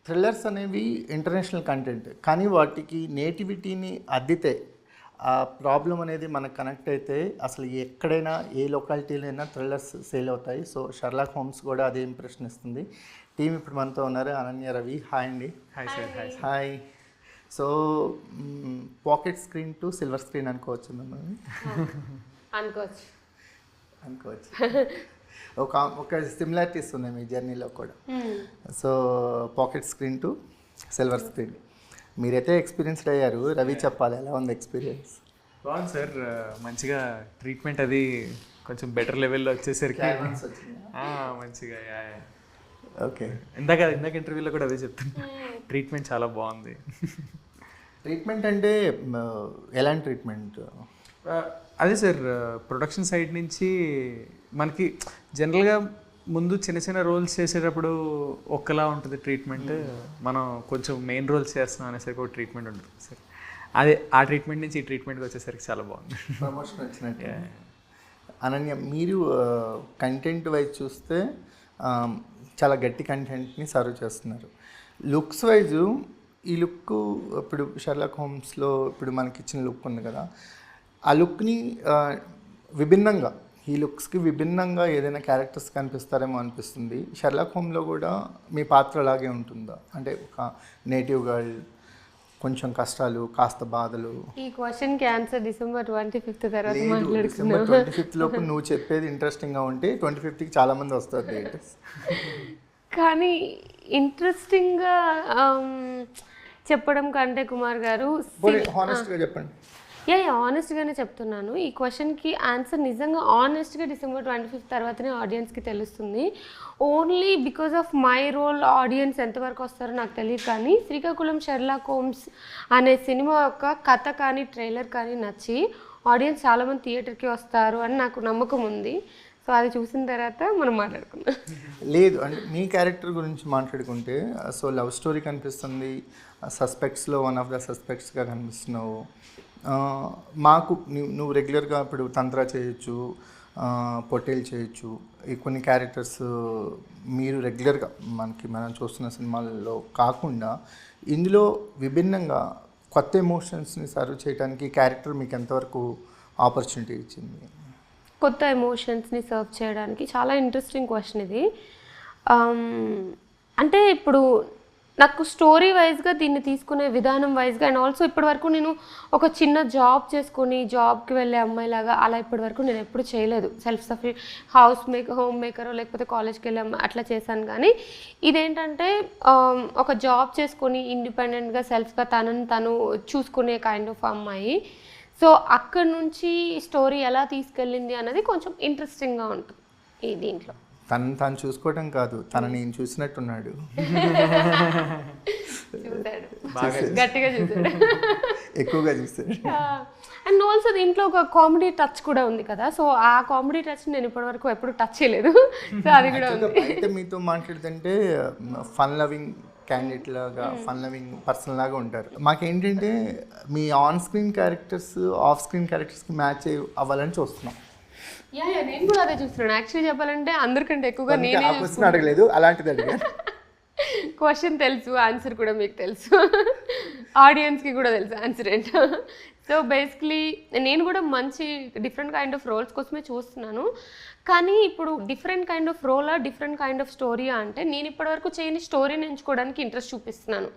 Thrillers అనేవి international content, కానీ వాటికి నేటివిటీని అద్దితే ఆ ప్రాబ్లం అనేది మనకు కనెక్ట్ అయితే అసలు ఎక్కడైనా ఏ లొకాలిటీలో అయినా థ్రిల్లర్స్ సేల్ అవుతాయి. సో షర్లాక్ హోమ్స్ కూడా అదే ఇంప్రెషన్ ఇస్తుంది. టీం ఇప్పుడు మనతో ఉన్నారు. అనన్య, రవి. హాయ్ అండి. Hi sir. Hi. So pocket screen to silver screen అనుకోవచ్చు మిమ్మల్ని. అనుకోవచ్చు. ఒక సిమిలారిటీస్ ఉన్నాయి మీ జర్నీలో కూడా. So pocket screen to silver screen మీరైతే ఎక్స్పీరియన్స్డ్ అయ్యారు. రవి చెప్పాలి, ఎలా ఉంది ఎక్స్పీరియన్స్? బాగుంది సార్. మంచిగా ట్రీట్మెంట్ అది కొంచెం బెటర్ లెవెల్లో వచ్చేసరికి మంచిగా. ఓకే. ఇందాక ఇంటర్వ్యూలో కూడా అదే చెప్తాను, ట్రీట్మెంట్ చాలా బాగుంది. ట్రీట్మెంట్ అంటే ఎలాంటి ట్రీట్మెంట్? అదే సార్, ప్రొడక్షన్ సైడ్ నుంచి మనకి జనరల్గా ముందు చిన్న చిన్న రోల్స్ చేసేటప్పుడు ఒక్కలా ఉంటుంది ట్రీట్మెంట్. మనం కొంచెం మెయిన్ రోల్స్ చేస్తున్నాం అనేసరికి ఒక ట్రీట్మెంట్ ఉంటుంది సార్. అదే ఆ ట్రీట్మెంట్ నుంచి ఈ ట్రీట్మెంట్కి వచ్చేసరికి చాలా బాగుంది. ప్రమోషన్ వచ్చినట్టు. అనన్య, మీరు కంటెంట్ వైజ్ చూస్తే చాలా గట్టి కంటెంట్ని సర్వ్ చేస్తున్నారు. లుక్స్ వైజు ఈ లుక్ ఇప్పుడు షర్లాక్ హోమ్స్లో ఇప్పుడు మనకి ఇచ్చిన లుక్ ఉంది కదా, ఆ లుక్ని విభిన్నంగా, ఈ లుక్స్కి విభిన్నంగా ఏదైనా క్యారెక్టర్స్ కనిపిస్తారేమో అనిపిస్తుంది. షర్లాక్ హోమ్లో కూడా మీ పాత్ర అలాగే ఉంటుందా? అంటే ఒక నేటివ్ గర్ల్, కొంచెం కష్టాలు, కాస్త బాధలు. ఈ క్వశ్చన్కి ఆన్సర్ December 25th తర్వాత December 25th లోపు నువ్వు చెప్పేది ఇంట్రెస్టింగ్గా ఉంటే 25th చాలామంది వస్తారు థియేటర్స్. కానీ ఇంట్రెస్టింగ్గా చెప్పడం కంటే కుమార్ గారు, హానెస్ట్గా చెప్పండి. ఆనెస్ట్గానే చెప్తున్నాను. ఈ క్వశ్చన్కి ఆన్సర్ నిజంగా ఆనెస్ట్గా December 25th తర్వాతనే ఆడియన్స్కి తెలుస్తుంది. Only because of my role audience ఎంతవరకు వస్తారో నాకు తెలియదు, కానీ శ్రీకాకుళం షెర్లాక్ హోమ్స్ అనే సినిమా యొక్క కథ కానీ ట్రైలర్ కానీ నచ్చి ఆడియన్స్ చాలామంది థియేటర్కి వస్తారు అని నాకు నమ్మకం ఉంది. సో అది చూసిన తర్వాత మనం మాట్లాడుకుందాం. లేదు అంటే మీ క్యారెక్టర్ గురించి మాట్లాడుకుంటే, సో లవ్ స్టోరీ కనిపిస్తుంది, సస్పెక్ట్స్లో వన్ ఆఫ్ ద సస్పెక్ట్స్గా కనిపిస్తున్నావు. మాకు నువ్వు రెగ్యులర్గా ఇప్పుడు తంత్ర చేయొచ్చు, పొట్టేలు చేయొచ్చు, ఈ కొన్ని క్యారెక్టర్స్ మీరు రెగ్యులర్గా మనం చూస్తున్న సినిమాల్లో కాకుండా ఇందులో విభిన్నంగా కొత్త ఎమోషన్స్ని సర్వ్ చేయడానికి క్యారెక్టర్ మీకు ఎంతవరకు ఆపర్చునిటీ ఇచ్చింది? కొత్త ఎమోషన్స్ని సర్వ్ చేయడానికి చాలా ఇంట్రెస్టింగ్ క్వశ్చన్ ఇది. అంటే ఇప్పుడు నాకు స్టోరీ వైజ్గా దీన్ని తీసుకునే విధానం వైజ్గా, అండ్ ఆల్సో ఇప్పటివరకు నేను ఒక చిన్న జాబ్ చేసుకొని జాబ్కి వెళ్ళే అమ్మాయిలాగా అలా ఇప్పటివరకు నేను ఎప్పుడు చేయలేదు. సెల్ఫ్ సఫిషియెంట్ హోమ్ మేకరో లేకపోతే కాలేజ్కి వెళ్ళే అట్లా చేశాను. కానీ ఇదేంటంటే ఒక జాబ్ చేసుకొని ఇండిపెండెంట్గా సెల్ఫ్గా తను చూసుకునే కైండ్ ఆఫ్ అమ్మాయి. సో అక్కడ నుంచి స్టోరీ ఎలా తీసుకెళ్ళింది అన్నది కొంచెం ఇంట్రెస్టింగ్గా ఉంటుంది ఈ దీంట్లో. తను చూసుకోవటం కాదు, నేను చూసినట్టున్నాడు. గట్టిగా చూసాడు, ఎక్కువగా చూసాడు. అండ్ ఆల్సో దీంట్లో ఒక కామెడీ టచ్ కూడా ఉంది కదా. సో ఆ కామెడీ టచ్ నేను ఇప్పటివరకు ఎప్పుడు టచ్ చేయలేదు. సో అది కూడా ఉంది. అయితే మీతో మాట్లాడుతుంటే ఫన్ లవింగ్ క్యాండిడేట్ లాగా, ఫన్ లవింగ్ పర్సన్ లాగా ఉంటారు. మాకేంటంటే మీ on screen characters off screen క్యారెక్టర్స్కి మ్యాచ్ అవ్వాలని చూస్తున్నాం. నేను కూడా అదే చూస్తున్నాను. యాక్చువల్లీ చెప్పాలంటే అందరికంటే ఎక్కువగా నేనే అడగలేదు, అలాంటిది అడిగాను. క్వశ్చన్ తెలుసు, ఆన్సర్ కూడా మీకు తెలుసు, ఆడియన్స్కి కూడా తెలుసు ఆన్సర్ ఏంటో. సో బేసిక్లీ నేను కూడా మంచి డిఫరెంట్ కైండ్ ఆఫ్ రోల్స్ కోసమే చూస్తున్నాను. కానీ ఇప్పుడు డిఫరెంట్ కైండ్ ఆఫ్ రోలా, డిఫరెంట్ కైండ్ ఆఫ్ స్టోరీ అంటే నేను ఇప్పటివరకు చేయని స్టోరీని ఎంచుకోవడానికి ఇంట్రెస్ట్ చూపిస్తున్నాను.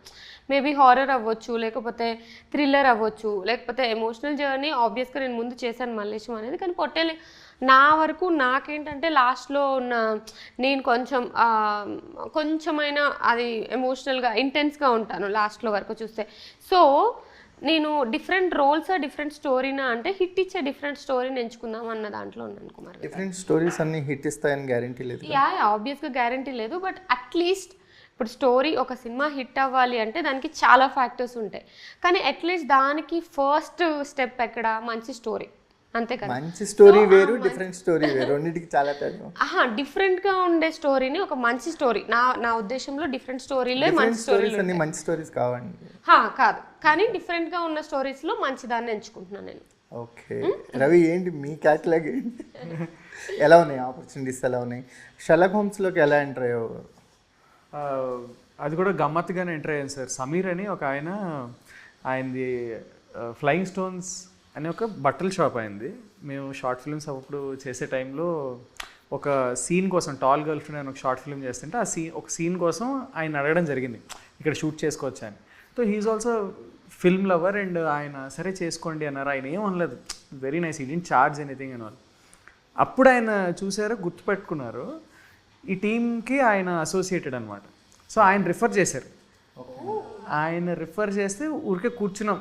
మేబీ హారర్ అవ్వచ్చు, లేకపోతే థ్రిల్లర్ అవ్వచ్చు, లేకపోతే ఎమోషనల్ జర్నీ. ఆబ్వియస్గా నేను ముందు చేశాను మల్లేశం అనేది, కానీ పొట్టేలు నా వరకు నాకేంటంటే లాస్ట్లో ఉన్న నేను కొంచెమైనా అది ఎమోషనల్గా ఇంటెన్స్గా ఉంటాను లాస్ట్లో వరకు చూస్తే. సో నేను డిఫరెంట్ రోల్స్ డిఫరెంట్ స్టోరీనా అంటే హిట్ ఇచ్చే డిఫరెంట్ స్టోరీని ఎంచుకుందాం అన్న దాంట్లో ఉన్నాను కుమార్. డిఫరెంట్ స్టోరీస్ అన్ని హిట్ ఇస్తాయని గ్యారంటీ లేదు. ఆబ్వియస్గా గ్యారంటీ లేదు, బట్ అట్లీస్ట్ ఇప్పుడు స్టోరీ ఒక సినిమా హిట్ అవ్వాలి అంటే దానికి చాలా ఫ్యాక్టర్స్ ఉంటాయి. కానీ అట్లీస్ట్ దానికి ఫస్ట్ స్టెప్ ఎక్కడ, మంచి స్టోరీ, అంతే కదా. మంచి స్టోరీ వేరు, డిఫరెంట్ స్టోరీ వేరు, రెండింటికి చాలా తేడా. డిఫరెంట్గా ఉండే స్టోరీని ఒక మంచి స్టోరీ, నా ఉద్దేశంలో డిఫరెంట్ స్టోరీలే మంచి స్టోరీస్ అన్ని మంచి స్టోరీస్ కావండి కాదు, కానీ డిఫరెంట్గా ఉన్న స్టోరీస్లో మంచిదాన్ని ఎంచుకుంటున్నాను నేను. ఓకే రవి, ఏంటి మీ క్యాటలాగ్ ఏంటి? ఎలా ఉన్నాయి ఆపర్చునిటీస్, ఎలా ఉన్నాయి? షెర్లాక్ హోమ్స్లోకి ఎలా ఎంటర్ అయ్యావు? అది కూడా గమ్మత్తుగానే ఎంటర్ అయ్యాను సార్. సమీర్ అని ఒక ఆయనది ఫ్లయింగ్ స్టోన్స్ అనే ఒక బట్టల షాప్ అయింది. మేము షార్ట్ ఫిల్మ్స్ అప్పుడు చేసే టైంలో ఒక సీన్ కోసం టాల్ గర్ల్ ఫ్రెండ్ అని ఒక షార్ట్ ఫిల్మ్ చేస్తుంటే ఒక సీన్ కోసం ఆయన అడగడం జరిగింది ఇక్కడ షూట్ చేసుకోవచ్చా అని. So he's also film lover and ఆయన సరే చేసుకోండి అన్నారు. ఆయన ఏం అనలేదు, వెరీ నైస్, ఈ డెంట్ చార్జ్ ఎనీథింగ్ అని వాళ్ళు. అప్పుడు ఆయన చూసారు, గుర్తుపెట్టుకున్నారు. ఈ టీంకి ఆయన అసోసియేటెడ్ అనమాట. సో ఆయన రిఫర్ చేశారు. ఆయన రిఫర్ చేస్తే ఊరికే కూర్చున్నాం,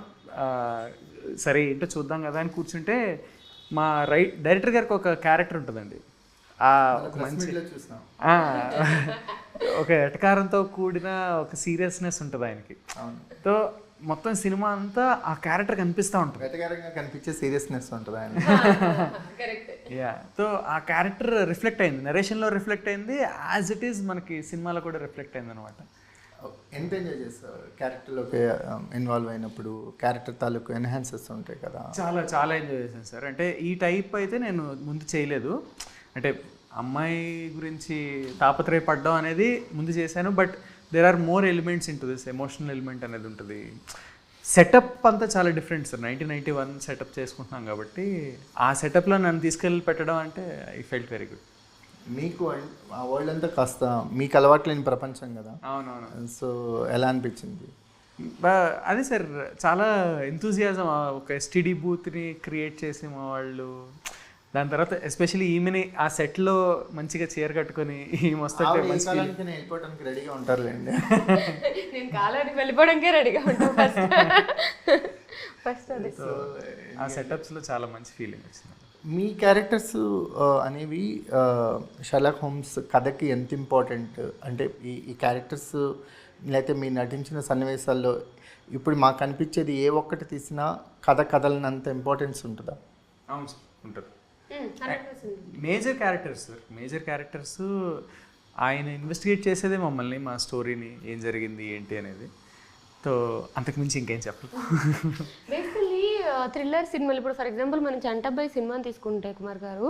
సరే ఏంటో చూద్దాం కదా అని కూర్చుంటే మా డైరెక్టర్ గారికి ఒక క్యారెక్టర్ ఉంటుందండి, ఒక మంచి ఒక ఎటకారంతో కూడిన ఒక సీరియస్నెస్ ఉంటుంది ఆయనకి. సో మొత్తం సినిమా అంతా ఆ క్యారెక్టర్ కనిపిస్తూ ఉంటుంది, వెటకారంగా కనిపించే సీరియస్నెస్ ఉంటుంది ఆయన. యా, సో ఆ క్యారెక్టర్ రిఫ్లెక్ట్ అయింది, నరేషన్లో రిఫ్లెక్ట్ అయింది, యాజ్ ఇట్ ఈస్ మనకి సినిమాలో కూడా రిఫ్లెక్ట్ అయింది అనమాట. ఎంత ఎంజాయ్ చేస్తారు క్యారెక్టర్లోకి ఇన్వాల్వ్ అయినప్పుడు? క్యారెక్టర్ తాలూకు ఎన్హాన్సెస్ ఉంటాయి కదా. చాలా చాలా ఎంజాయ్ చేశాను సార్. అంటే ఈ టైప్ అయితే నేను ముందు చేయలేదు. అంటే అమ్మాయి గురించి తాపత్రయపడడం అనేది ముందు చేశాను, but there are more elements in to this. Emotional element అనేది ఉంటుంది. సెటప్ అంతా చాలా డిఫరెంట్ సార్. 1991 సెటప్ చేసుకుంటున్నాం కాబట్టి ఆ సెటప్లో నన్ను తీసుకెళ్ళి పెట్టడం అంటే ఐ ఫెల్ట్ వెరీ గుడ్. మీకు ఆ వరల్డ్ అంతా కాస్త మీకు అలవాటు లేని ప్రపంచం కదా. అవునవును. సో ఎలా అనిపించింది? అదే సార్, చాలా ఎంతూజియాజం. ఒక ఎస్టీడీ బూత్ని క్రియేట్ చేసి మా వాళ్ళు, దాని తర్వాత ఎస్పెషల్లీ ఈమెని ఆ సెట్లో మంచిగా చీర కట్టుకొని ఈమె వస్తుంటే వెళ్ళిపోవడానికి రెడీగా ఉంటారులేండి. నేను కాలానికి వెళ్ళిపోవడానికే రెడీగా ఉంటాను ఫస్ట్. అది ఆ సెటప్స్లో చాలా మంచి ఫీలింగ్ వచ్చింది. మీ క్యారెక్టర్స్ అనేవి షర్లాక్ హోమ్స్ కథకి ఎంత ఇంపార్టెంట్ అంటే ఈ క్యారెక్టర్స్ లేకపోతే మీరు నటించిన సన్నివేశాల్లో ఇప్పుడు మాకు అనిపించేది ఏ ఒక్కటి తీసినా కథ కథలనంత ఇంపార్టెన్స్ ఉంటుందా? అవును సార్, ఉంటుంది. Major characters sir, major characters ఆయన ఇన్వెస్టిగేట్ చేసేదే మమ్మల్ని, మా స్టోరీని, ఏం జరిగింది ఏంటి అనేది. సో అంతకుమించి ఇంకేం చెప్పదు. బేసికల్లీ థ్రిల్లర్ సినిమాలు ఇప్పుడు ఫర్ ఎగ్జాంపుల్ మనం చంటబ్బాయి సినిమాని తీసుకుంటే కుమార్ గారు,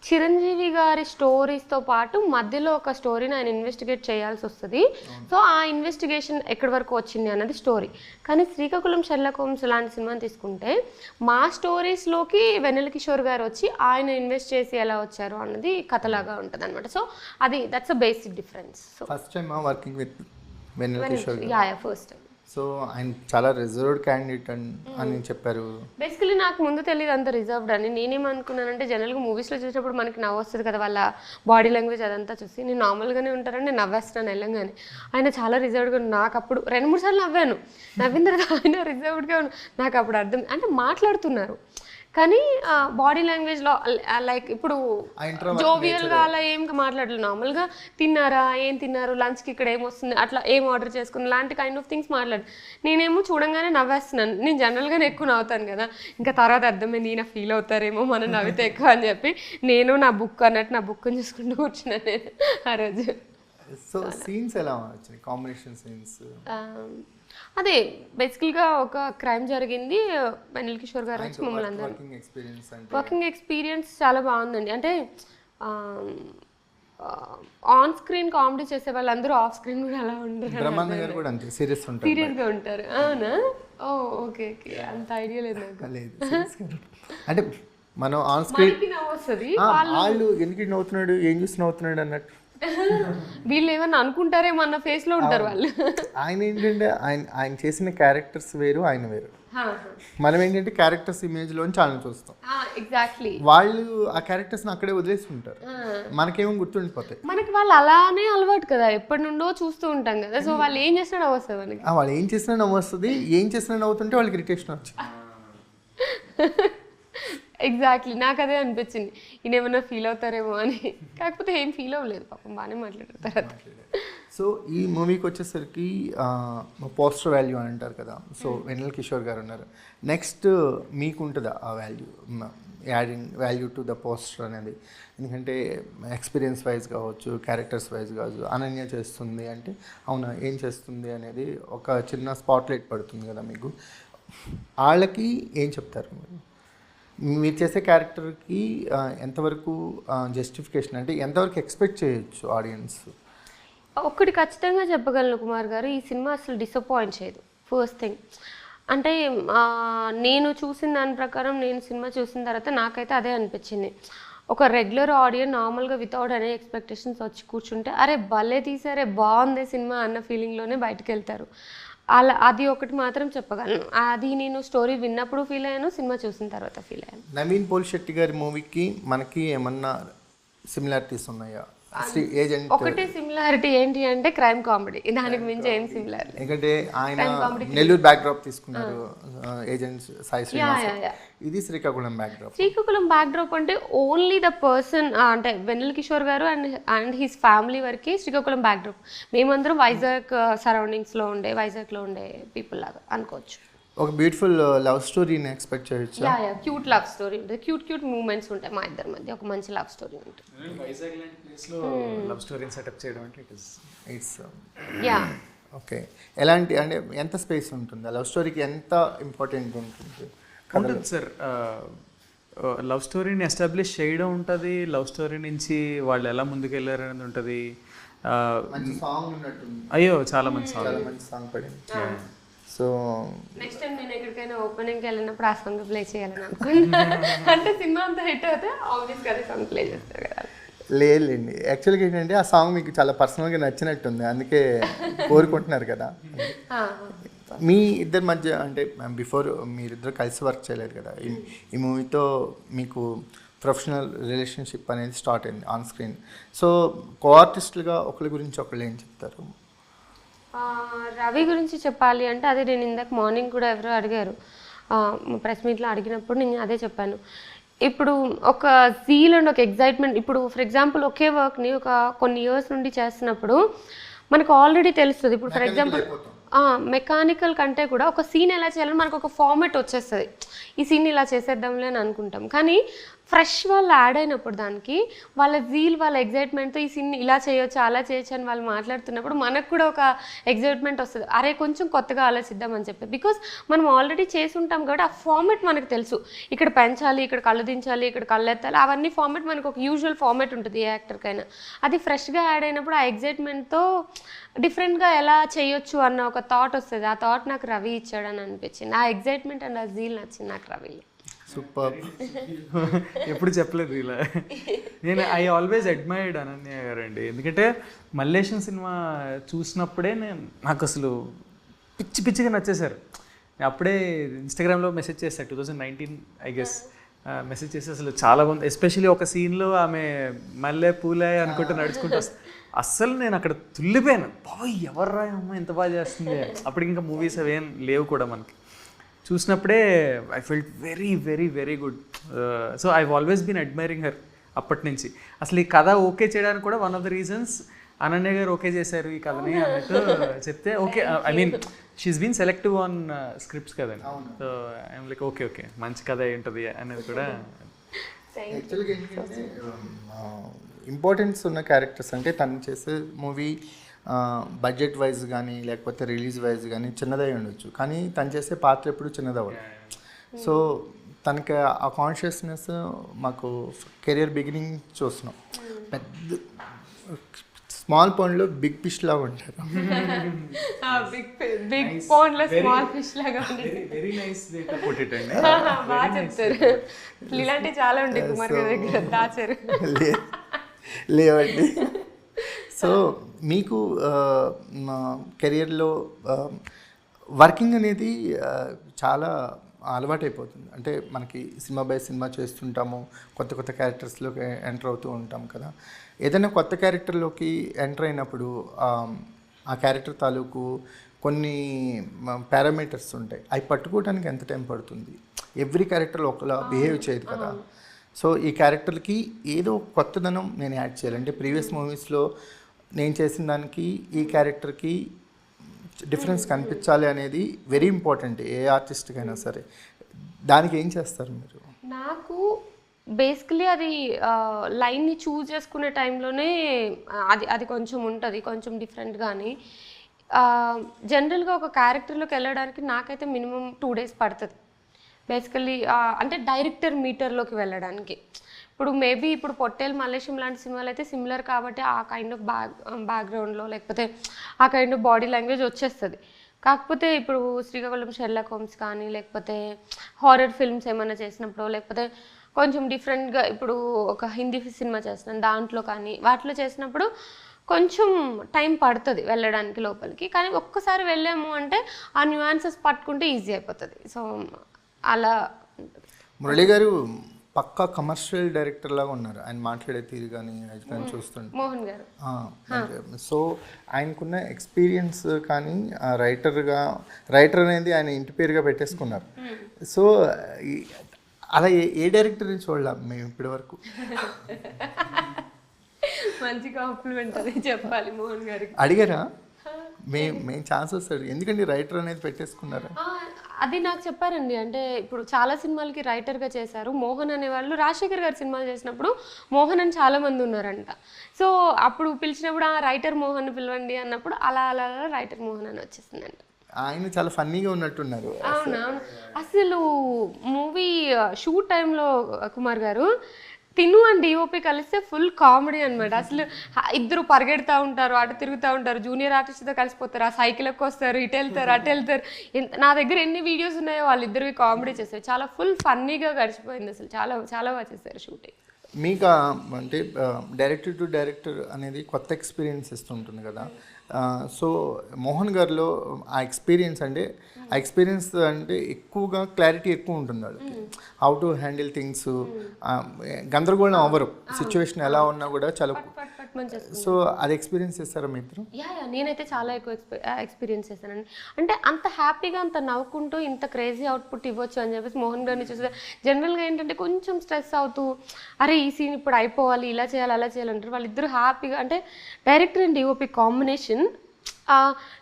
చిరంజీవి గారి స్టోరీస్తో పాటు మధ్యలో ఒక స్టోరీని ఆయన ఇన్వెస్టిగేట్ చేయాల్సి వస్తుంది. సో ఆ ఇన్వెస్టిగేషన్ ఎక్కడి వరకు వచ్చింది అన్నది స్టోరీ. కానీ శ్రీకాకుళం షెర్లాక్ హోమ్స్ లాంటి సినిమాని తీసుకుంటే మా స్టోరీస్లోకి వెన్నెల కిషోర్ గారు వచ్చి ఆయన ఇన్వెస్ట్ చేసి ఎలా వచ్చారు అన్నది కథలాగా ఉంటుంది అనమాట. సో అది that's a basic difference. So first time working with Vennela Kishore గారు? Yeah, first time. సో ఆయన చాలా రిజర్వ్డ్ క్యాండిడేట్ అని చెప్పారు. బేసికలీ నాకు ముందు తెలియదు అంత రిజర్వ్డ్ అని. నేనేమనుకున్నానంటే జనరల్గా మూవీస్లో చూసినప్పుడు మనకి నవ్వు వస్తుంది కదా వాళ్ళ బాడీ లాంగ్వేజ్ అదంతా చూసి, నేను నార్మల్గానే ఉంటారని నేను నవ్వేస్తున్నాను వెళ్ళంగానే. ఆయన చాలా రిజర్వ్డ్గా. నాకు అప్పుడు 2-3 సార్లు నవ్వాను. నవ్విన తర్వాత ఆయన రిజర్వ్డ్గా నాకు అప్పుడు అర్థం, అంటే మాట్లాడుతున్నారు కానీ బాడీ లాంగ్వేజ్లో లైక్ ఇప్పుడు జోవియల్గా అలా ఏం మాట్లాడలేదు. నార్మల్గా తిన్నారా, ఏం తిన్నారు, లంచ్కి ఇక్కడ ఏమొస్తుంది, అట్లా ఏం ఆర్డర్ చేసుకుని లాంటి కైండ్ ఆఫ్ థింగ్స్ మాట్లాడు. నేనేమో చూడంగానే నవ్వేస్తున్నాను. నేను జనరల్గానే ఎక్కువ నవ్వుతాను కదా. ఇంకా తర్వాత అర్థమైంది ఈయన ఫీల్ అవుతారేమో మనం నవ్వితే ఎక్కువ అని చెప్పి నేను నా బుక్ అన్నట్టు నా బుక్ని చూసుకుంటూ కూర్చున్నాను నేను ఆ రోజు. సో సీన్స్ ఎలా వచ్చినాయి, కాంబినేషన్ సీన్స్? అదే బేసికల్గా ఒక క్రైమ్ జరిగింది, వెన్నెల కిషోర్ గారు వచ్చి మమ్మల్ని అందరూ వర్కింగ్ ఎక్స్పీరియన్స్ చాలా బాగుందండి. అంటే ఆన్ స్క్రీన్ కామెడీ చేసే వాళ్ళందరూ ఆఫ్ స్క్రీన్ కూడా అలా ఉంటారు, సీరియస్గా ఉంటారు. అవునా? ఓ ఓకే ఓకే, అంత ఐడియా లేదు నాకు. అంటే మనం ఆన్ స్క్రీన్ వస్తుంది, వాళ్ళు ఎందుకు నవ్వుతున్నాడు, ఏం చూసి నవ్వుతున్నాడు అన్నట్టు వీళ్ళు ఏమన్నా అనుకుంటారేమో అన్న ఫేస్ లో ఉంటారు వాళ్ళు. ఆయన ఏంటంటే ఆయన చేసిన క్యారెక్టర్స్ వేరు, ఆయన వేరు. మనం ఏంటంటే క్యారెక్టర్స్ ఇమేజ్ లోంచి ఆయన చూస్తాం. ఎగ్జాక్ట్లీ. వాళ్ళు ఆ క్యారెక్టర్స్ అక్కడే వదిలేసి ఉంటారు, మనకేమో గుర్తుండిపోతాయి. మనకి వాళ్ళు అలానే అలవాటు కదా, ఎప్పటి నుండో చూస్తూ ఉంటాం కదా. సో వాళ్ళు ఏం చేసినా నవ్వొస్తుంది మనకి. వాళ్ళు ఏం చేసినా నవ్వొస్తుంది, ఏం చేసినా నవ్వుతుంటే వాళ్ళకి ఇరిటేషన్ వచ్చింది. ఎగ్జాక్ట్లీ, నాకు అదే అనిపించింది, ఈయన ఏమన్నా ఫీల్ అవుతారేమో అని. కాకపోతే ఏం ఫీల్ అవ్వలేదు, పాపం బాగానే మాట్లాడతారు. సో ఈ మూవీకి వచ్చేసరికి పోస్టర్ వాల్యూ అని అంటారు కదా. సో వెన్నెల కిషోర్ గారు ఉన్నారు, నెక్స్ట్ మీకు ఉంటుందా ఆ value, adding value to the poster అనేది? ఎందుకంటే ఎక్స్పీరియన్స్ వైజ్ కావచ్చు, క్యారెక్టర్స్ వైజ్ కావచ్చు, అనన్య చేస్తుంది అంటే అవునా ఏం చేస్తుంది అనేది ఒక చిన్న స్పాట్లైట్ పడుతుంది కదా మీకు. వాళ్ళకి ఏం చెప్తారు మీరు చేసే క్యారెక్టర్కి? ఎంతవరకు జస్టిఫికేషన్ అంటే ఎంతవరకు ఎక్స్పెక్ట్ చేయొచ్చు ఆడియన్స్? ఒకటి ఖచ్చితంగా చెప్పగలను కుమార్ గారు, ఈ సినిమా అసలు డిసప్పాయింట్ చేయదు. ఫస్ట్ థింగ్ అంటే నేను చూసిన దాని ప్రకారం, నేను సినిమా చూసిన తర్వాత నాకైతే అదే అనిపించింది. ఒక రెగ్యులర్ ఆడియన్స్ నార్మల్గా వితౌట్ ఎనీ ఎక్స్పెక్టేషన్స్ వచ్చి కూర్చుంటే అరే భలే తీసారే, బాగుంది సినిమా అన్న ఫీలింగ్లోనే బయటకు వెళ్తారు. అలా అది ఒకటి మాత్రం చెప్పగలను. అది నేను స్టోరీ విన్నప్పుడు ఫీల్ అయ్యాను, సినిమా చూసిన తర్వాత ఫీల్ అయ్యాను. నవీన్ పోల్శెట్టి గారి మూవీకి మనకి ఏమన్నా సిమిలారిటీస్ ఉన్నాయా? ఏజెంట్ ఒకటే సిమిలారిటీ ఏంటి అంటే క్రైమ్ కామెడీ, దానికి మించి ఏం సిమిలర్ లేదు. ఎందుకంటే ఆయన నెల్లూరు బ్యాక్ డ్రాప్ తీసుకున్నారు, ఏజెంట్ సాయి శ్రీనివాస్. ఇది Srikakulam back drop. Srikakulam back drop అంటే ఓన్లీ ద పర్సన్, అంటే వెన్నెల కిషోర్ గారు అండ్ హిస్ ఫ్యామిలీ వరకు శ్రీకాకుళం బ్యాక్ డ్రాప్. మేమందరం వైజాగ్ సరౌండింగ్స్లో ఉండే, వైజాగ్లో ఉండే పీపుల్ లాగా అనుకోవచ్చు. ఒక బ్యూటిఫుల్ లవ్ స్టోరీని ఎక్స్పెక్ట్ చేయొచ్చు. క్యూట్ లవ్ స్టోరీ ఉంటుంది, క్యూట్ మూమెంట్స్ ఉంటాయి మా ఇద్దరి మధ్య, ఒక మంచి లవ్ స్టోరీ ఉంటుంది. వైజాగ్ లాంటి ప్లేస్లో లవ్ స్టోరీని సెటప్ చేయడం అంటే ఇట్స్ యా ఓకే. ఎలాంటి అంటే ఎంత స్పేస్ ఉంటుంది లవ్ స్టోరీకి, ఎంత ఇంపార్టెంట్ ఉంటుంది? ఉంటుంది సార్. లవ్ స్టోరీని ఎస్టాబ్లిష్ చేయడం ఉంటుంది, లవ్ స్టోరీ నుంచి వాళ్ళు ఎలా ముందుకెళ్ళారు అనేది ఉంటుంది. మంచి సాంగ్ ఉన్నట్టుంది. అయ్యో చాలా మంచి సాంగ్, చాలా మంచి సాంగ్ పడింది. సో నెక్స్ట్ టైం నేను ఎక్కడికైనా ఓపెనింగ్కి వెళ్ళినప్పుడు ఆ సాంగ్ ప్లే చేయాలని అనుకుంటున్నాను. అంటే సినిమా అంతా హిట్ అయితే ఆబ్వియస్గా అదే సాంగ్ ప్లే చేస్తారు కదా. లేదండి, యాక్చువల్గా ఏంటంటే ఆ సాంగ్ మీకు చాలా పర్సనల్గా నచ్చినట్టుంది, అందుకే కోరుకుంటున్నారు కదా. మీ ఇద్దరి మధ్య అంటే బిఫోర్ మీరిద్దరు కలిసి వర్క్ చేయలేదు కదా, ఈ మూవీతో మీకు ప్రొఫెషనల్ రిలేషన్షిప్ అనేది స్టార్ట్ అయింది ఆన్ స్క్రీన్. సో కో ఆర్టిస్టులుగా ఒకరి గురించి ఒకళ్ళు ఏం చెప్తారు? రవి గురించి చెప్పాలి అంటే అదే నేను ఇందాక మార్నింగ్ కూడా ఎవరో అడిగారు ప్రెస్ మీట్లో, అడిగినప్పుడు నేను అదే చెప్పాను. ఇప్పుడు ఒక జీల్ అండ్ ఒక ఎగ్జైట్మెంట్, ఇప్పుడు ఫర్ ఎగ్జాంపుల్ ఒకే వర్క్ని ఒక కొన్ని ఇయర్స్ నుండి చేస్తున్నప్పుడు మనకు ఆల్రెడీ తెలుస్తుంది. ఇప్పుడు ఫర్ ఎగ్జాంపుల్ మెకానికల్ కంటే కూడా ఒక సీన్ ఎలా చేయాలని మనకు ఒక ఫార్మెట్ వచ్చేస్తుంది, ఈ సీన్ ఇలా చేసేద్దాంలే అని అనుకుంటాం. కానీ ఫ్రెష్ వాళ్ళు యాడ్ అయినప్పుడు దానికి వాళ్ళ జీల్, వాళ్ళ ఎగ్జైట్మెంట్తో ఈ సీన్ ఇలా చేయొచ్చు, అలా చేయొచ్చు అని వాళ్ళు మాట్లాడుతున్నప్పుడు మనకు కూడా ఒక ఎగ్జైట్మెంట్ వస్తుంది, అరే కొంచెం కొత్తగా ఆలోచిద్దాం అని చెప్పి. బికాస్ మనం ఆల్రెడీ చేసి ఉంటాం కాబట్టి ఆ ఫార్మెట్ మనకు తెలుసు, ఇక్కడ పెంచాలి, ఇక్కడ కళ్ళు దించాలి, ఇక్కడ కళ్ళు ఎత్తాలి, అవన్నీ ఫార్మెట్ మనకు ఒక యూజువల్ ఫార్మెట్ ఉంటుంది ఏ యాక్టర్కైనా. అది ఫ్రెష్గా యాడ్ అయినప్పుడు ఆ ఎగ్జైట్మెంట్తో డిఫరెంట్గా ఎలా చేయొచ్చు అన్న ఒక థాట్ వస్తుంది. ఆ థాట్ నాకు రవి ఇచ్చాడని అనిపించింది. ఆ ఎగ్జైట్మెంట్ అండ్ ఆ జీల్ నచ్చింది నాకు రవిలో. సూపర్. ఎప్పుడు చెప్పలేదు ఇలా. నేను ఐ ఆల్వేస్ అడ్మైర్డ్ అనన్య గారండి, ఎందుకంటే మల్లేశం సినిమా చూసినప్పుడే నాకు అసలు పిచ్చిగా నచ్చేశారు. అప్పుడే ఇన్స్టాగ్రామ్లో మెసేజ్ చేశాను 2019 ఐ గెస్, మెసేజ్ చేసి అసలు చాలా బాగుంది. ఎస్పెషల్లీ ఒక సీన్లో ఆమె మల్లె పూలే అనుకుంటూ నడుచుకుంటూ వస్తుంది, అస్సలు నేను అక్కడ తుల్లిపోయాను. బాయ్ ఎవర్రా అమ్మ ఎంత బాగా చేస్తుంది. అప్పటికి ఇంకా మూవీస్ అవేం లేవు కూడా మనకి. చూసినప్పుడే I felt very very very good. So I always been admiring her అప్పటి నుంచి. అసలు ఈ కథ ఓకే చేయడానికి కూడా one of the reasons Ananya గారు ఓకే చేశారు ఈ కథని అన్నట్టు చెప్తే, okay I mean she's been selective on scripts కదండి. So I'm like okay okay మంచి కథ ఏంటది అనేది కూడా. యాక్చువల్గా ఏంటంటే ఇంపార్టెన్స్ ఉన్న క్యారెక్టర్స్ అంటే తను చేసే మూవీ బడ్జెట్ వైజ్ కానీ లేకపోతే రిలీజ్ వైజ్ కానీ చిన్నదై ఉండొచ్చు, కానీ తను చేసే పాత్ర ఎప్పుడు చిన్నదవ్వదు. సో తనకి ఆ కాన్షియస్నెస్ మాకు కెరియర్ బిగినింగ్ చూస్తున్నాం. పెద్ద స్మాల్ పాండ్లో బిగ్ ఫిష్ లాగా ఉంటారు. బిగ్ పాండ్లో స్మాల్ ఫిష్ లాగా very nice way to put it అండి. బాగా చెప్తారు. ఇలాంటివి చాలా ఉంటాయి కుమార్ గారి దగ్గర, దాచారు లేవండి. సో మీకు కెరియర్లో వర్కింగ్ అనేది చాలా అలవాటైపోతుంది. అంటే మనకి సినిమా బై సినిమా చేస్తుంటాము, కొత్త క్యారెక్టర్స్లోకి ఎంటర్ అవుతూ ఉంటాం కదా. ఏదైనా కొత్త క్యారెక్టర్లోకి ఎంటర్ అయినప్పుడు ఆ క్యారెక్టర్ తాలూకు కొన్ని పారామీటర్స్ ఉంటాయి, అవి పట్టుకోవడానికి ఎంత టైం పడుతుంది? ఎవ్రీ క్యారెక్టర్ ఒకలా బిహేవ్ చేయదు కదా. సో ఈ క్యారెక్టర్కి ఏదో కొత్తదనం నేను యాడ్ చేయాలి. అంటే ప్రీవియస్ మూవీస్లో నేను చేసిన దానికి ఈ క్యారెక్టర్కి డిఫరెన్స్ కనిపించాలి అనేది వెరీ ఇంపార్టెంట్ ఏ ఆర్టిస్ట్కైనా సరే. దానికి ఏం చేస్తారు మీరు? నాకు బేసికలీ అది లైన్ని చూజ్ చేసుకునే టైంలోనే అది కొంచెం ఉంటుంది, కొంచెం డిఫరెంట్. కానీ జనరల్గా ఒక క్యారెక్టర్లోకి వెళ్ళడానికి నాకైతే మినిమం 2 days పడుతుంది బేసికలీ. అంటే డైరెక్టర్ మీటర్లోకి వెళ్ళడానికి ఇప్పుడు మేబీ ఇప్పుడు పొట్టేలు మల్లేశం లాంటి సినిమాలు అయితే సిమిలర్ కాబట్టి ఆ కైండ్ ఆఫ్ బ్యాక్గ్రౌండ్లో లేకపోతే ఆ కైండ్ ఆఫ్ బాడీ లాంగ్వేజ్ వచ్చేస్తుంది. కాకపోతే ఇప్పుడు శ్రీకాకుళం షెర్లాక్ హోమ్స్ కానీ లేకపోతే హారర్ ఫిల్మ్స్ ఏమైనా చేసినప్పుడు లేకపోతే కొంచెం డిఫరెంట్గా ఇప్పుడు ఒక హిందీ సినిమా చేస్తున్నాను దాంట్లో కానీ వాటిలో చేసినప్పుడు కొంచెం టైం పడుతుంది వెళ్ళడానికి లోపలికి. కానీ ఒక్కసారి వెళ్ళాము అంటే ఆ న్యూయాన్సెస్ పట్టుకుంటే ఈజీ అయిపోతుంది. సో అలా మురళి గారు పక్కా కమర్షియల్ డైరెక్టర్ లాగా ఉన్నారు. ఆయన మాట్లాడే తీరు కానీ అది కానీ చూస్తుంటే మోహన్ గారు. సో ఆయనకున్న ఎక్స్పీరియన్స్ కానీ రైటర్ అనేది ఆయన ఇంటి పేరుగా పెట్టేసుకున్నారు. సో అలా ఏ డైరెక్టర్ని చూడలేం మేము ఇప్పటి వరకు. మంచి కాంప్లిమెంట్ అది చెప్పాలి మోహన్ గారికి. అడిగారా? మేము ఛాన్స్ వస్తాడు ఎందుకంటే రైటర్ అనేది పెట్టేసుకున్నారు. అది నాకు చెప్పారండి. అంటే ఇప్పుడు చాలా సినిమాలకి రైటర్గా చేశారు. మోహన్ అనేవాళ్ళు రాజశేఖర్ గారి సినిమాలు చేసినప్పుడు మోహన్ అని చాలా మంది ఉన్నారంట. సో అప్పుడు పిలిచినప్పుడు ఆ రైటర్ మోహన్ పిలవండి అన్నప్పుడు అలా అలా రైటర్ మోహన్ అని వచ్చేసిందంట. ఆయన చాలా ఫన్నీగా ఉన్నట్టున్నారు. అవునవును. అసలు మూవీ షూట్ టైంలో కుమార్ గారు తిను అండ్ డిఓపి కలిస్తే ఫుల్ కామెడీ అనమాట. అసలు ఇద్దరు పరిగెడుతూ ఉంటారు, అటు తిరుగుతూ ఉంటారు, జూనియర్ ఆర్టిస్ట్తో కలిసిపోతారు, ఆ సైకిల్ ఎక్కి వస్తారు, ఇటు వెళ్తారు అటు వెళ్తారు. నా దగ్గర ఎన్ని వీడియోస్ ఉన్నాయో వాళ్ళిద్దరివి కామెడీ చేస్తారు. చాలా ఫుల్ ఫన్నీగా గడిచిపోయింది. అసలు చాలా చాలా బాగా చేశారు షూటింగ్. మీకు అంటే డైరెక్టర్ టు డైరెక్టర్ అనేది కొత్త ఎక్స్పీరియన్స్ ఇస్తుంటుంది కదా. సో మోహన్ గారిలో ఆ ఎక్స్పీరియన్స్ అంటే ఎక్కువగా క్లారిటీ ఎక్కువ ఉంటుంది వాళ్ళకి. హౌ టు హ్యాండిల్ థింగ్స్, గందరగోళం అవ్వరు, సిచ్యువేషన్ ఎలా ఉన్నా కూడా చాలా. సో అది ఎక్స్పీరియన్స్ చేస్తారా మీ ఇద్దరు? నేనైతే చాలా ఎక్కువ ఎక్స్పీరియన్స్ చేశానండి. అంటే అంత హ్యాపీగా అంత నవ్వుకుంటూ ఇంత క్రేజీ అవుట్పుట్ ఇవ్వచ్చు అని చెప్పేసి మోహన్ గారిని చూస్తే జనరల్గా ఏంటంటే కొంచెం స్ట్రెస్ అవుతూ అరే ఈ సీన్ ఇప్పుడు అయిపోవాలి, ఇలా చేయాలి అలా చేయాలంటారు. వాళ్ళిద్దరు హ్యాపీగా అంటే డైరెక్టర్ అండ్ డిఓపి కాంబినేషన్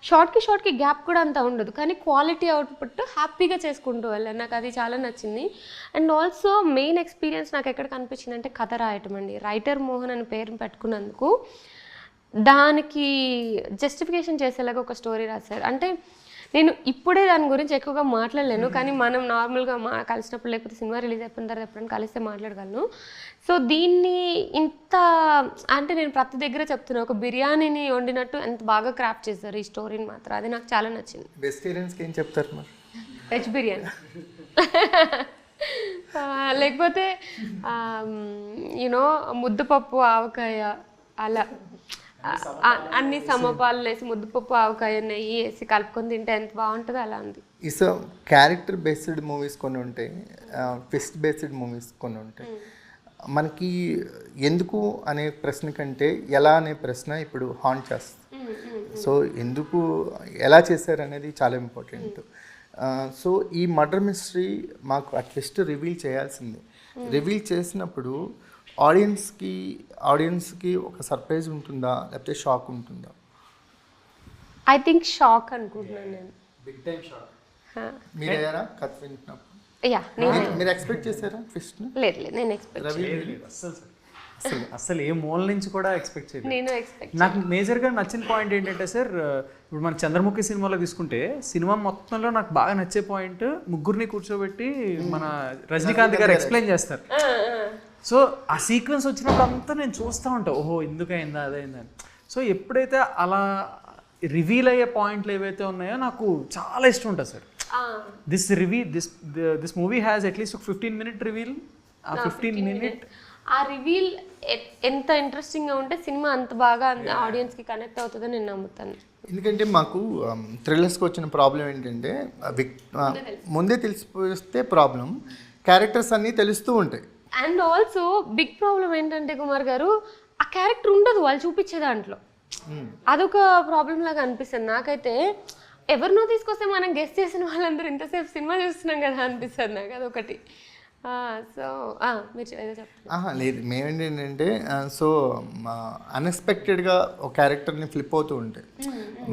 షార్ట్కి గ్యాప్ కూడా అంత ఉండదు, కానీ క్వాలిటీ అవుట్పుట్ హ్యాపీగా చేసుకుంటూ వెళ్ళాను. నాకు అది చాలా నచ్చింది. అండ్ ఆల్సో మెయిన్ ఎక్స్పీరియన్స్ నాకు ఎక్కడ కనిపించింది అంటే కథ రాయటం అండి. రైటర్ మోహన్ అని పేరు పెట్టుకున్నందుకు దానికి జస్టిఫికేషన్ చేసేలాగా ఒక స్టోరీ రాశారు. అంటే నేను ఇప్పుడే దాని గురించి ఎక్కువగా మాట్లాడలేను, కానీ మనం నార్మల్గా కలిసినప్పుడు లేకపోతే సినిమా రిలీజ్ అయిపోయిన తర్వాత ఎప్పుడైనా కలిస్తే మాట్లాడగలను. సో దీన్ని ఇంత అంటే నేను ప్రతి దగ్గర చెప్తున్నా, ఒక బిర్యానీని వండినట్టు ఎంత బాగా క్రాఫ్ట్ చేశారు ఈ స్టోరీని మాత్రం. అది నాకు చాలా నచ్చింది. వెజిటేరియన్స్కి ఏం చెప్తారు మరి? వెజ్ బిర్యానీ లేకపోతే యూనో ముద్దపప్పు ఆవకాయ అలా అన్ని సమపాలు వేసి ముద్దపప్పు ఆవకాయ నెయ్యి వేసి కలుపుకొని తింటే ఎంత బాగుంటుందో అలా ఉంది. సో క్యారెక్టర్ బేస్డ్ మూవీస్ కొన్ని ఉంటాయి, ట్విస్ట్ బేస్డ్ మూవీస్ కొన్ని ఉంటాయి. మనకి ఎందుకు అనే ప్రశ్న కంటే ఎలా అనే ప్రశ్న ఇప్పుడు హాంట్ చేస్తుంది. సో ఎందుకు ఎలా చేశారు అనేది చాలా ఇంపార్టెంట్. సో ఈ మర్డర్ మిస్టరీ మాకు ఆ ట్విస్ట్ రివీల్ చేయాల్సిందే. రివీల్ చేసినప్పుడు ఆడియన్స్కి ఒక సర్ప్రైజ్ ఉంటుందా లేకపోతే షాక్ ఉంటుందా? ఐ థింక్ షాక్ అనుకుంటున్నాను నేను. Big time shock. మీరు అయ్యారా కథ వింటున్నప్పుడు? మీరు ఎక్స్పెక్ట్ చేశారా ట్విస్ట్? లేదు నేను ఎక్స్పెక్ట్ అసలు ఏ మూల నుంచి కూడా ఎక్స్పెక్ట్ చేయలేదు. నేను ఎక్స్పెక్ట్ నాకు మేజర్గా నచ్చిన పాయింట్ ఏంటంటే సార్, ఇప్పుడు మన చంద్రముఖి సినిమాలో తీసుకుంటే సినిమా మొత్తంలో నాకు బాగా నచ్చే పాయింట్ ముగ్గురిని కూర్చోబెట్టి మన రజనీకాంత్ గారు ఎక్స్ప్లెయిన్ చేస్తారు. సో ఆ సీక్వెన్స్ వచ్చినప్పుడు అంతా నేను చూస్తూ ఉంటాను, ఓహో ఎందుకైందా అదైందని. సో ఎప్పుడైతే అలా రివీల్ అయ్యే పాయింట్లు ఏవైతే ఉన్నాయో నాకు చాలా ఇష్టం ఉంటుంది sir. This movie has at least ఒక 15-minute రివీల్. ఆ 15-minute ఆ రివీల్ ఎంత ఇంట్రెస్టింగ్గా ఉంటే సినిమా అంత బాగా ఆడియన్స్కి కనెక్ట్ అవుతుందని నేను నమ్ముతాను. ఎందుకంటే మాకు థ్రిల్లర్స్కి వచ్చిన ప్రాబ్లం ఏంటంటే ముందే తెలిసిపోతే ప్రాబ్లం, క్యారెక్టర్స్ అన్నీ తెలుస్తూ ఉంటాయి. అండ్ ఆల్సో బిగ్ ప్రాబ్లం ఏంటంటే కుమార్ గారు ఆ క్యారెక్టర్ ఉండదు వాళ్ళు చూపించే దాంట్లో. అదొక ప్రాబ్లం లాగా అనిపిస్తుంది నాకైతే. ఎవరినో తీసుకొస్తే మనం గెస్ట్ చేసిన వాళ్ళందరూ ఇంతసేపు సినిమా చూస్తున్నాం కదా అనిపిస్తుంది నాకు, అదొకటి. సో మీరు ఏదో చెప్తారు? లేదు, మేమేంటంటే సో అన్ఎక్స్పెక్టెడ్గా ఒక క్యారెక్టర్ని ఫ్లిప్ అవుతూ ఉంటాయి.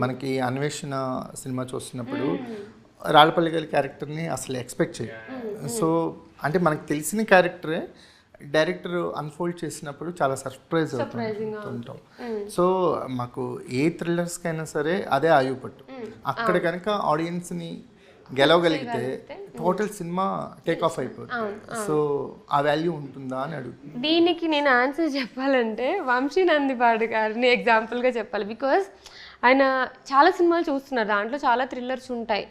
మనకి అన్వేషణ సినిమా చూస్తున్నప్పుడు రాళ్ళపల్లి గారి క్యారెక్టర్ని అసలు ఎక్స్పెక్ట్ చేయం. సో అంటే మనకు తెలిసిన క్యారెక్టరే డైరెక్టర్ అన్ఫోల్డ్ చేసినప్పుడు చాలా సర్ప్రైజ్ అవుతుంటాం. సో మాకు ఏ థ్రిల్లర్స్కైనా సరే అదే ఆయుపట్టు. అక్కడ కనుక ఆడియన్స్ని గెలవగలిగితే టోటల్ సినిమా టేక్ ఆఫ్ అయిపోతుంది. సో ఆ వాల్యూ ఉంటుందా అని అడుగుతుంది. దీనికి నేను ఆన్సర్ చెప్పాలంటే వంశీ నందిపాటి గారిని ఎగ్జాంపుల్గా చెప్పాలి. బికాజ్ ఆయన చాలా సినిమాలు చూస్తున్నారు, దాంట్లో చాలా థ్రిల్లర్స్ ఉంటాయి.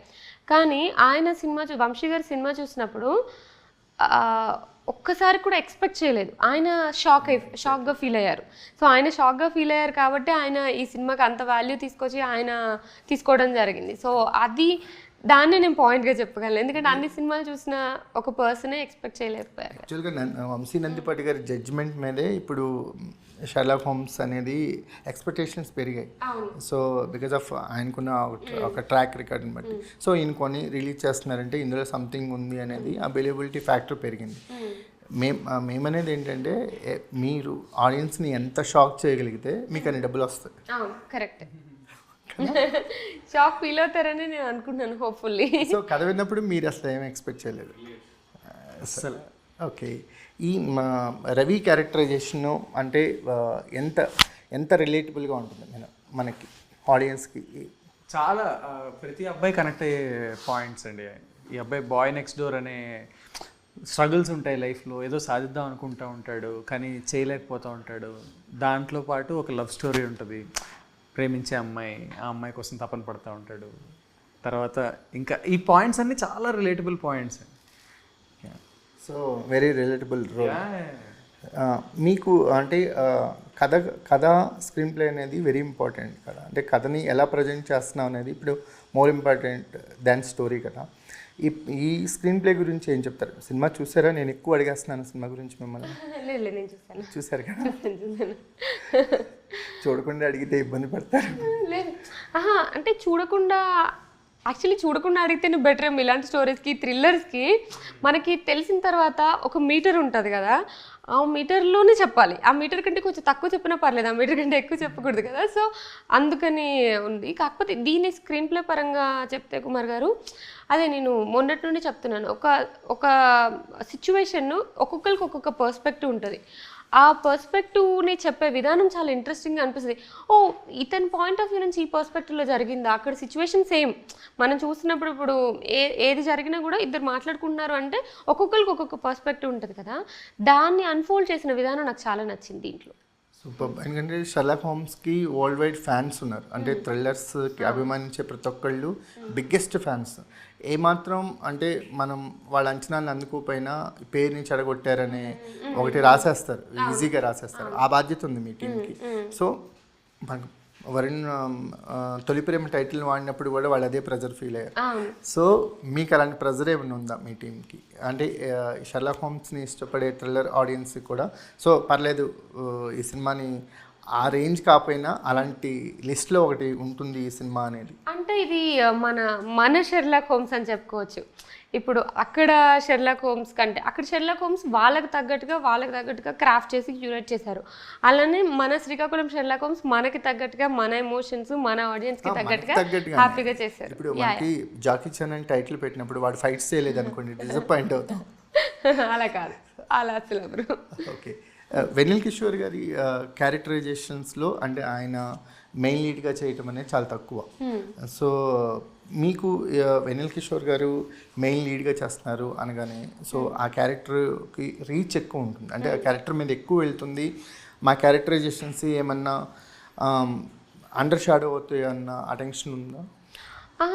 కానీ ఆయన సినిమా వంశీ గారి సినిమా చూసినప్పుడు ఒక్కసారి కూడా ఎక్స్పెక్ట్ చేయలేదు. ఆయన షాక్గా ఫీల్ అయ్యారు. సో ఆయన షాక్గా ఫీల్ అయ్యారు కాబట్టి ఆయన ఈ సినిమాకి అంత వాల్యూ తీసుకొచ్చి ఆయన తీసుకోవడం జరిగింది. సో అది దాన్ని నేను పాయింట్గా చెప్పగలను, ఎందుకంటే అన్ని సినిమాలు చూసిన ఒక పర్సనే ఎక్స్పెక్ట్ చేయలేకపోయారు. యాక్చువల్గా వంశీ నందిపాటి గారి జడ్జ్మెంట్ మీదే ఇప్పుడు షెర్లాక్ హోమ్స్ అనేది ఎక్స్పెక్టేషన్స్ పెరిగాయి. సో బికాజ్ ఆఫ్ ఆయనకున్న ఒక ట్రాక్ రికార్డ్ని బట్టి. సో ఈయన కొన్ని రిలీజ్ చేస్తున్నారంటే ఇందులో సంథింగ్ ఉంది అనేది అవైలబిలిటీ ఫ్యాక్టర్ పెరిగింది. మేమనేది ఏంటంటే మీరు ఆడియన్స్ని ఎంత షాక్ చేయగలిగితే మీకు అన్ని డబ్బులు వస్తాయి. కరెక్ట్, షాక్ ఫీల్ అవుతారని నేను అనుకుంటున్నాను హోప్ఫుల్లీ. సో కథ విన్నప్పుడు మీరు అసలు ఏమి ఎక్స్పెక్ట్ చేయలేదు అసలు. ఓకే, ఈ మా రవి క్యారెక్టరైజేషన్ అంటే ఎంత ఎంత రిలేటబుల్గా ఉంటుంది మనకి ఆడియన్స్కి? చాలా ప్రతి అబ్బాయి కనెక్ట్ అయ్యే పాయింట్స్ అండి. ఈ అబ్బాయి బాయ్ నెక్స్ట్ డోర్ అనే స్ట్రగుల్స్ ఉంటాయి లైఫ్లో, ఏదో సాధిద్దాం అనుకుంటూ ఉంటాడు కానీ చేయలేకపోతూ ఉంటాడు. దాంట్లో పాటు ఒక లవ్ స్టోరీ ఉంటుంది, ప్రేమించే అమ్మాయి, ఆ అమ్మాయి కోసం తపన పడుతూ ఉంటాడు. తర్వాత ఇంకా ఈ పాయింట్స్ అన్నీ చాలా relatable points. So very relatable role. మీకు అంటే కథ స్క్రీన్ ప్లే అనేది వెరీ ఇంపార్టెంట్ కదా. అంటే కథని ఎలా ప్రజెంట్ చేస్తున్నాం అనేది ఇప్పుడు మోర్ ఇంపార్టెంట్ దాన్ స్టోరీ కదా. ఈ స్క్రీన్ ప్లే గురించి ఏం చెప్తారు? సినిమా చూసారా? నేను ఎక్కువ అడిగేస్తున్నాను సినిమా గురించి మిమ్మల్ని. చూసారు కదా, చూడకుండా అడిగితే ఇబ్బంది పడతారు. లేదు, అంటే యాక్చువల్లీ చూడకుండా అడిగితేనే బెటర్ ఏమో. ఇలాంటి స్టోరీస్కి, థ్రిల్లర్స్కి మనకి తెలిసిన తర్వాత ఒక మీటర్ ఉంటుంది కదా, ఆ మీటర్లోనే చెప్పాలి. ఆ మీటర్ కంటే కొంచెం తక్కువ చెప్పినా పర్లేదు, ఆ మీటర్ కంటే ఎక్కువ చెప్పకూడదు కదా. సో అందుకని ఉంది. కాకపోతే దీని స్క్రీన్ ప్లే పరంగా చెప్తే కుమార్ గారు, అదే నేను మొన్నటి నుండి చెప్తున్నాను, ఒక సిచ్యువేషన్ను ఒక్కొక్కరికి ఒక్కొక్క పర్స్పెక్టివ్ ఉంటుంది. ఆ పర్స్పెక్టివ్ని చెప్పే విధానం చాలా ఇంట్రెస్టింగ్గా అనిపిస్తుంది. ఇతని పాయింట్ ఆఫ్ వ్యూ నుంచి ఈ పర్స్పెక్టివ్లో జరిగిందా, అక్కడ సిచ్యువేషన్ సేమ్ మనం చూసినప్పుడు ఇప్పుడు ఏది జరిగినా కూడా ఇద్దరు మాట్లాడుకుంటున్నారు అంటే ఒక్కొక్కరికి ఒక్కొక్క పర్స్పెక్టివ్ ఉంటుంది కదా. దాన్ని అన్ఫోల్డ్ చేసిన విధానం నాకు చాలా నచ్చింది దీంట్లో. సూపర్. ఎందుకంటే షెర్లాక్ హోమ్స్కి వరల్డ్ వైడ్ ఫ్యాన్స్ ఉన్నారు. అంటే థ్రిల్లర్స్కి అభిమానించే ప్రతి ఒక్కళ్ళు బిగ్గెస్ట్ ఫ్యాన్స్. ఏమాత్రం అంటే మనం వాళ్ళ అంచనాలను అందుకోపోయినా పేరుని చెడగొట్టారనే ఒకటి రాసేస్తారు, ఈజీగా రాసేస్తారు. ఆ బాధ్యత ఉంది మీ టీంకి. సో మనకు వరుణ్ తొలి ప్రేమ టైటిల్ వాడినప్పుడు కూడా వాళ్ళు అదే ప్రెజర్ ఫీల్ అయ్యారు. సో మీకు అలాంటి ప్రెజర్ ఏమైనా ఉందా మీ టీంకి? అంటే షెర్లాక్ హోమ్స్ని ఇష్టపడే థ్రిల్లర్ ఆడియన్స్కి కూడా సో పర్లేదు, ఈ సినిమాని ఆ రేంజ్ కాకపోయినా అలాంటి లిస్ట్లో ఒకటి ఉంటుంది ఈ సినిమా అనేది. అంటే ఇది మన షెర్లాక్ హోమ్స్ అని చెప్పుకోవచ్చు. ఇప్పుడు అక్కడ షెర్లాక్ హోమ్స్ కంటే అక్కడ షెర్లాక్ హోమ్స్ వాళ్ళకి తగ్గట్టుగా క్రాఫ్ట్ చేసి క్యూరేట్ చేశారు. అలానే మన శ్రీకాకుళం షెర్లాక్ హోమ్స్ మనకి తగ్గట్టుగా, మన ఎమోషన్స్, మన ఆడియన్స్కి తగ్గట్టుగా హ్యాపీగా చేశారు. ఇప్పుడు మనకి జాకీ చాన్ అని టైటిల్ పెట్టినప్పుడు వాడు ఫైట్స్ చేయలేదు అనుకోండి, డిసప్పాయింట్ అవుతాం. అలా కాదు, అలా అసలు ఎవరు. ఓకే, వెన్నెల కిషోర్ గారి క్యారెక్టరైజేషన్స్లో అంటే ఆయన మెయిన్ లీడ్గా చేయటం అనేది చాలా తక్కువ. సో మీకు వెన్నెల కిషోర్ గారు మెయిన్ లీడ్గా చేస్తున్నారు అనగానే సో ఆ క్యారెక్టర్కి రీచ్ ఎక్కువ ఉంటుంది, అంటే ఆ క్యారెక్టర్ మీద ఎక్కువ వెళ్తుంది. మా క్యారెక్టరైజేషన్స్ ఏమన్నా అండర్ షాడో అవుతాయి అన్న అటెన్షన్ ఉందా?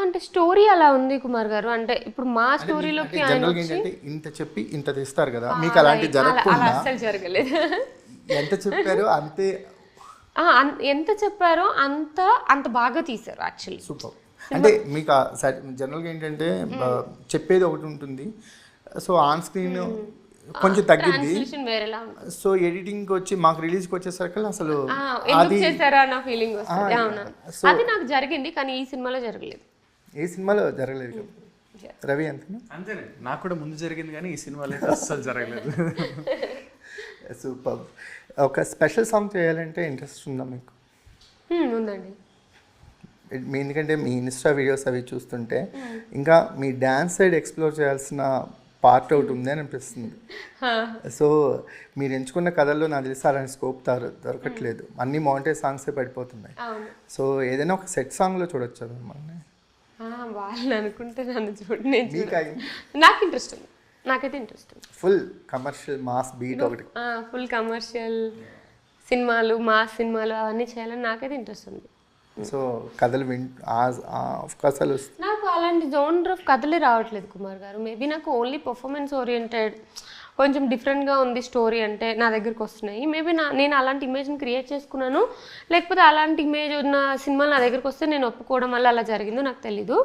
అంటే స్టోరీ అలా ఉంది కుమార్ గారు. అంటే ఇప్పుడు మా స్టోరీలోకి ఏంటంటే ఇంత చెప్పి ఇంత తీస్తారు కదా, మీకు అలాంటి జరగకుండా అసలు జరగలేదు. ఎంత చెప్పారో అంతే, ఎంత చెప్పారో అంత బాగా తీశారు యాక్చువల్లీ. సూపర్. అంటే మీకు జనరల్గా ఏంటంటే చెప్పేది ఒకటి ఉంటుంది, సో ఆన్ స్క్రీన్ కొంచెం తగ్గింది. సో ఎడిటింగ్ వచ్చి మాకు రిలీజ్కి వచ్చేసరికి అసలు అది చేశారా అన్న ఫీలింగ్ వస్తుంది. అది నాకు జరిగింది కానీ ఈ సినిమాలో జరగలేదు. ఏ సినిమాలో జరగలేదు. రవి అంతే, నాకు కూడా ముందు జరిగింది కానీ ఈ సినిమాలో అస్సలు జరగలేదు. సూపర్. ఒక స్పెషల్ సాంగ్ చేయాలంటే ఇంట్రెస్ట్ ఉందా మీకు? ఉందండి. ఎందుకంటే మీ ఇన్స్టా వీడియోస్ అవి చూస్తుంటే ఇంకా మీ డ్యాన్స్ సైడ్ ఎక్స్ప్లోర్ చేయాల్సిన పార్ట్ అవుట్ ఉంది అని అనిపిస్తుంది. సో మీరు ఎంచుకున్న కథల్లో నాకు తెలిసి అలాంటి స్కోప్ దొరకట్లేదు, అన్ని మౌంటేజ్ సాంగ్సే పడిపోతున్నాయి. సో ఏదైనా ఒక సెట్ సాంగ్లో చూడొచ్చు మిమ్మల్ని. వాళ్ళు అనుకుంటే నన్ను చూడు, నేను చూడు. మీకు అయింది నాకు ఇంట్రెస్ట్ ఉంది, నాకైతే ఇంట్రెస్ట్ ఉంది. ఫుల్ కమర్షియల్ మాస్ బీట్ ఒకటి. ఫుల్ కమర్షియల్ సినిమాలు, మాస్ సినిమాలు అవన్నీ చేయాలని నాకైతే ఇంట్రెస్ట్ ఉంది. సో కథలు అవకాశాలు వస్తాయి. నాకు అలాంటి జోనర్ ఆఫ్ కథలే రావట్లేదు కుమార్ గారు. మేబీ నాకు ఓన్లీ పర్ఫార్మెన్స్ ఓరియంటెడ్ కొంచెం డిఫరెంట్గా ఉంది స్టోరీ అంటే నా దగ్గరికి వస్తున్నాయి. మేబీ నేను అలాంటి ఇమేజ్ని క్రియేట్ చేసుకున్నాను, లేకపోతే అలాంటి ఇమేజ్ ఉన్న సినిమాలు నా దగ్గరికి వస్తే నేను ఒప్పుకోవడం వల్ల అలా జరిగిందో నాకు తెలీదు.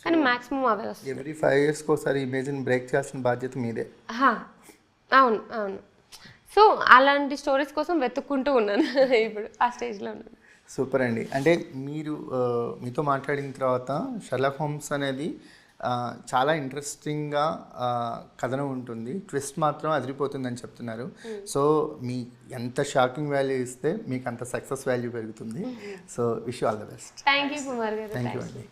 కానీ మ్యాక్సిమం అవే వస్తాయి. ఎవ్రీ 5 yearsకి ఒకసారి ఇమేజ్ని బ్రేక్ చేయాల్సిన బాధ్యత మీదే. అవును అవును. సో అలాంటి స్టోరీస్ కోసం వెతుక్కుంటూ ఉన్నాను ఇప్పుడు ఆ స్టేజ్లో ఉన్నాను. సూపర్ అండి. అంటే మీరు మీతో మాట్లాడిన తర్వాత షెర్లాక్ హోమ్స్ అనేది చాలా ఇంట్రెస్టింగ్గా కథనం ఉంటుంది, ట్విస్ట్ మాత్రం అదిరిపోతుందని చెప్తున్నారు. సో మీ ఎంత షాకింగ్ వాల్యూ ఇస్తే మీకు అంత సక్సెస్ వాల్యూ పెరుగుతుంది. So wish you all the best. Thank you Kumar గారు. థ్యాంక్ యూ అండి.